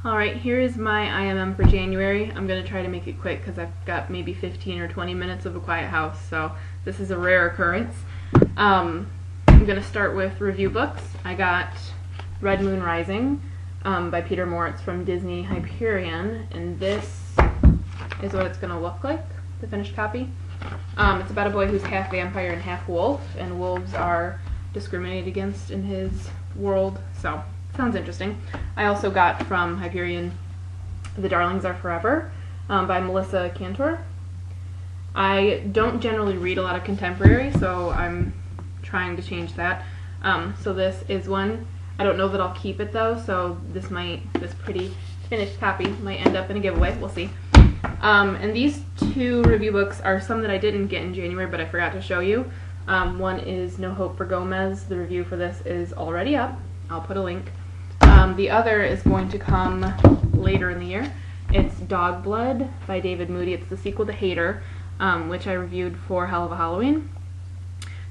Alright, here is my IMM for January. I'm going to try to make it quick because I've got maybe 15 or 20 minutes of a quiet house, so this is a rare occurrence. I'm going to start with review books. I got Red Moon Rising by Peter Moritz from Disney Hyperion, and this is what it's going to look like, the finished copy. It's about a boy who's half vampire and half wolf, and wolves are discriminated against in his world, so sounds interesting. I also got from Hyperion The Darlings Are Forever by Melissa Cantor. I don't generally read a lot of contemporary, so I'm trying to change that. So this is one. I don't know that I'll keep it though, so this pretty finished copy might end up in a giveaway. We'll see. And these two review books are some that I didn't get in January, but I forgot to show you. One is No Hope for Gomez. The review for this is already up. I'll put a link. The other is going to come later in the year. It's Dog Blood by David Moody. It's the sequel to Hater, which I reviewed for Hell of a Halloween.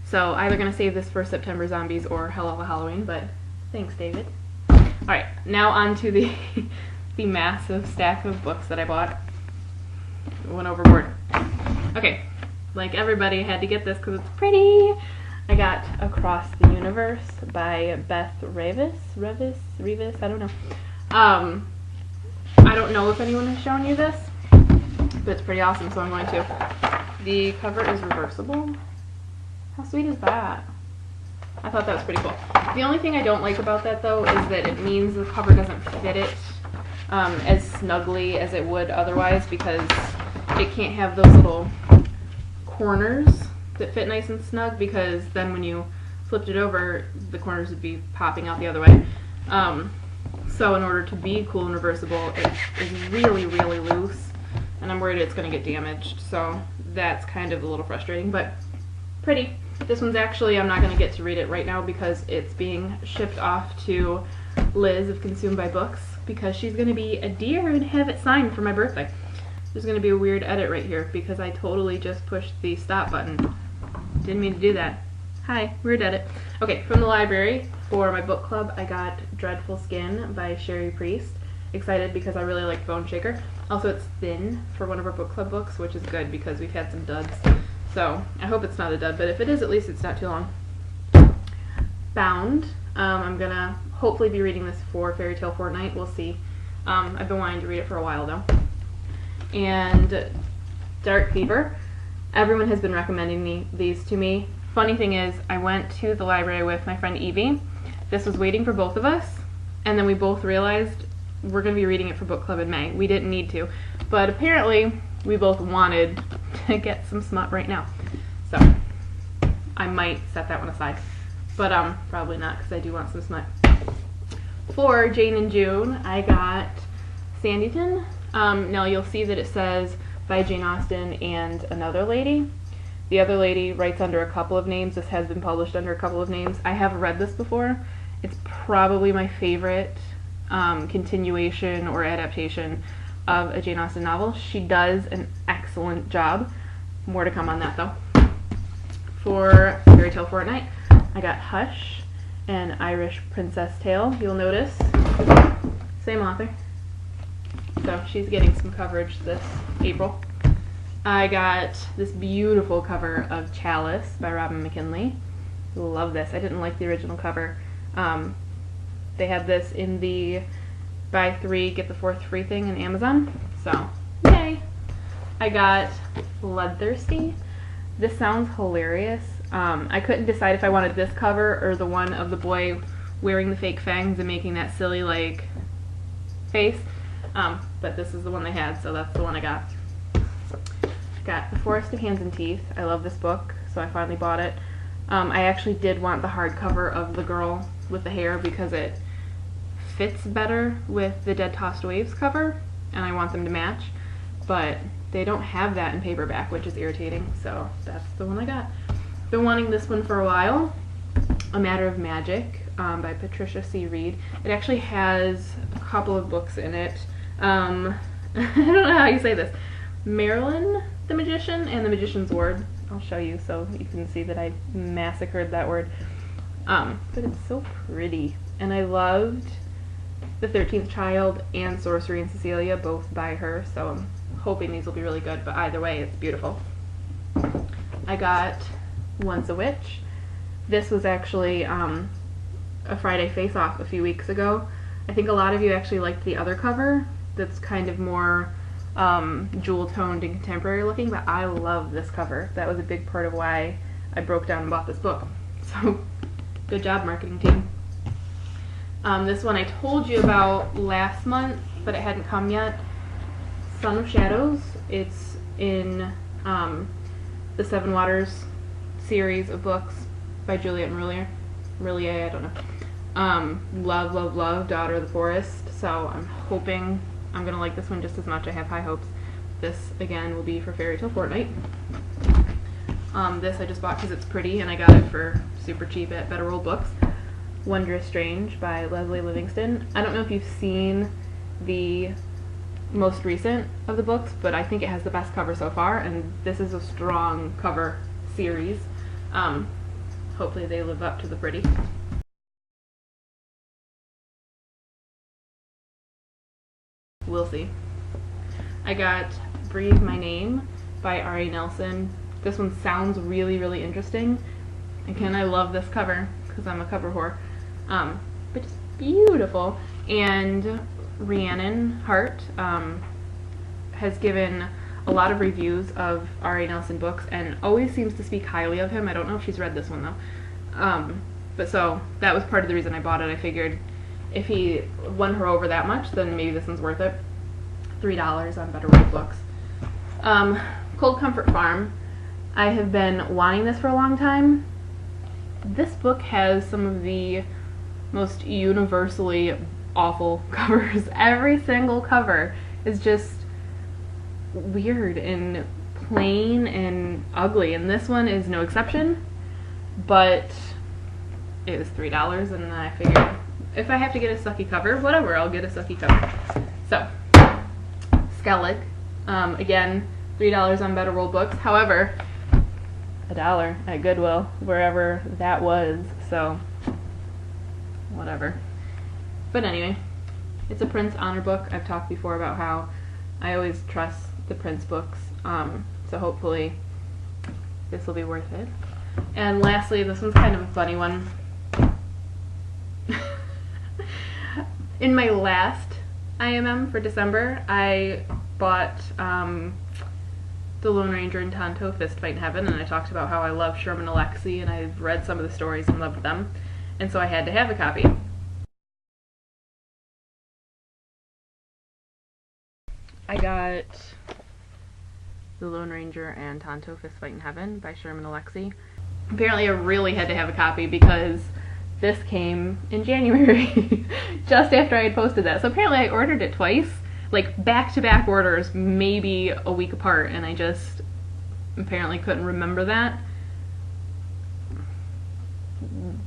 So either going to save this for September Zombies or Hell of a Halloween, but thanks, David. Alright, now on to the, the massive stack of books that I bought. Went overboard. Okay, like everybody, I had to get this because it's pretty. I got Across the Universe by Beth Revis, I don't know. I don't know if anyone has shown you this, but it's pretty awesome, so I'm going to. The cover is reversible. How sweet is that? I thought that was pretty cool. The only thing I don't like about that, though, is that it means the cover doesn't fit it as snugly as it would otherwise, because it can't have those little corners that fit nice and snug, because then when you flipped it over, the corners would be popping out the other way. So in order to be cool and reversible, it is really, really loose, and I'm worried it's going to get damaged, so that's kind of a little frustrating, but pretty. This one's actually, I'm not going to get to read it right now because it's being shipped off to Liz of Consumed by Books, because she's going to be a dear and have it signed for my birthday. There's going to be a weird edit right here because I totally just pushed the stop button. Didn't mean to do that. Hi, weird edit. Okay, from the library, for my book club, I got Dreadful Skin by Sherry Priest. Excited because I really like Bone Shaker. Also, it's thin for one of our book club books, which is good because we've had some duds. So, I hope it's not a dud, but if it is, at least it's not too long. Bound. I'm gonna hopefully be reading this for Fairy Tale Fortnight. We'll see. I've been wanting to read it for a while, though. And Dark Fever. Everyone has been recommending these to me. Funny thing is, I went to the library with my friend Evie. This was waiting for both of us, and then we both realized we're going to be reading it for book club in May. We didn't need to, but apparently we both wanted to get some smut right now. So I might set that one aside, but probably not, because I do want some smut. For Jane and June, I got Sanditon. Now you'll see that it says by Jane Austen and another lady. The other lady writes under a couple of names. This has been published under a couple of names. I have read this before. It's probably my favorite continuation or adaptation of a Jane Austen novel. She does an excellent job. More to come on that, though. For Fairy Tale Fortnight, I got Hush, an Irish princess tale. You'll notice, same author. So she's getting some coverage this April. I got this beautiful cover of Chalice by Robin McKinley. Love this. I didn't like the original cover. They have this in the buy 3, get the 4th free thing in Amazon. So, yay! I got Bloodthirsty. This sounds hilarious. I couldn't decide if I wanted this cover or the one of the boy wearing the fake fangs and making that silly, like, face. But this is the one they had, so that's the one I got. Got The Forest of Hands and Teeth. I love this book, so I finally bought it. I actually did want the hardcover of the girl with the hair because it fits better with the Dead Tossed Waves cover, and I want them to match, but they don't have that in paperback, which is irritating, so that's the one I got. Been wanting this one for a while, A Matter of Magic by Patricia C. Reed. It actually has a couple of books in it. I don't know how you say this. Marilyn the Magician and the Magician's Ward. I'll show you so you can see that I massacred that word. But it's so pretty. And I loved The 13th Child and Sorcery and Cecilia, both by her, so I'm hoping these will be really good, but either way, it's beautiful. I got Once a Witch. This was actually a Friday face-off a few weeks ago. I think a lot of you actually liked the other cover that's kind of more jewel-toned and contemporary looking, but I love this cover. That was a big part of why I broke down and bought this book. So, good job, marketing team. This one I told you about last month, but it hadn't come yet. Son of Shadows. It's in the Seven Waters series of books by Juliet Marillier, I don't know. Love, love, love, Daughter of the Forest. So I'm hoping I'm going to like this one just as much. I have high hopes. This, again, will be for Fairy Tale Fortnight. This I just bought because it's pretty, and I got it for super cheap at Better World Books. Wondrous Strange by Leslie Livingston. I don't know if you've seen the most recent of the books, but I think it has the best cover so far, and this is a strong cover series. Hopefully they live up to the pretty. We'll see. I got Breathe My Name by R.A. Nelson. This one sounds really, really interesting. Again, I love this cover because I'm a cover whore. But just beautiful. And Rhiannon Hart has given a lot of reviews of R.A. Nelson books and always seems to speak highly of him. I don't know if she's read this one though. But so that was part of the reason I bought it. I figured if he won her over that much, then maybe this one's worth it. $3 on Better World Books. Cold Comfort Farm. I have been wanting this for a long time. This book has some of the most universally awful covers. Every single cover is just weird and plain and ugly, and this one is no exception, but it was $3 and I figured if I have to get a sucky cover, whatever, I'll get a sucky cover. So, Skellig, again, $3 on Better World Books, however, $1 at Goodwill, wherever that was, so whatever. But anyway, it's a Prince honor book. I've talked before about how I always trust the Prince books, so hopefully this will be worth it. And lastly, this one's kind of a funny one. In my last IMM for December, I bought The Lone Ranger and Tonto, Fist Fight in Heaven, and I talked about how I love Sherman Alexie, and I've read some of the stories and loved them, and so I had to have a copy. I got The Lone Ranger and Tonto, Fist Fight in Heaven by Sherman Alexie. Apparently I really had to have a copy because this came in January, just after I had posted that. So apparently I ordered it twice, like back-to-back orders, maybe a week apart, and I just apparently couldn't remember that.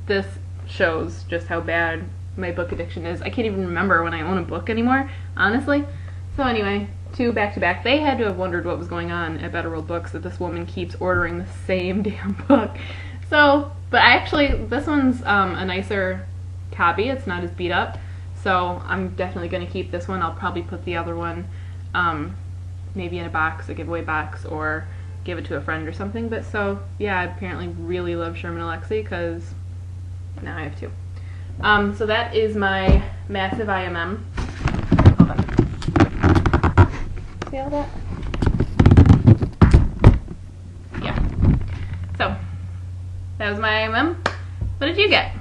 This shows just how bad my book addiction is. I can't even remember when I own a book anymore, honestly. So anyway, 2 back-to-back. They had to have wondered what was going on at Better World Books, that this woman keeps ordering the same damn book. So, but actually, this one's a nicer copy. It's not as beat up. So I'm definitely going to keep this one. I'll probably put the other one maybe in a box, a giveaway box, or give it to a friend or something. But so, yeah, I apparently really love Sherman Alexie because now I have 2. So that is my massive IMM. Hold on. See all that? Yeah. So, that was my IMM. What did you get?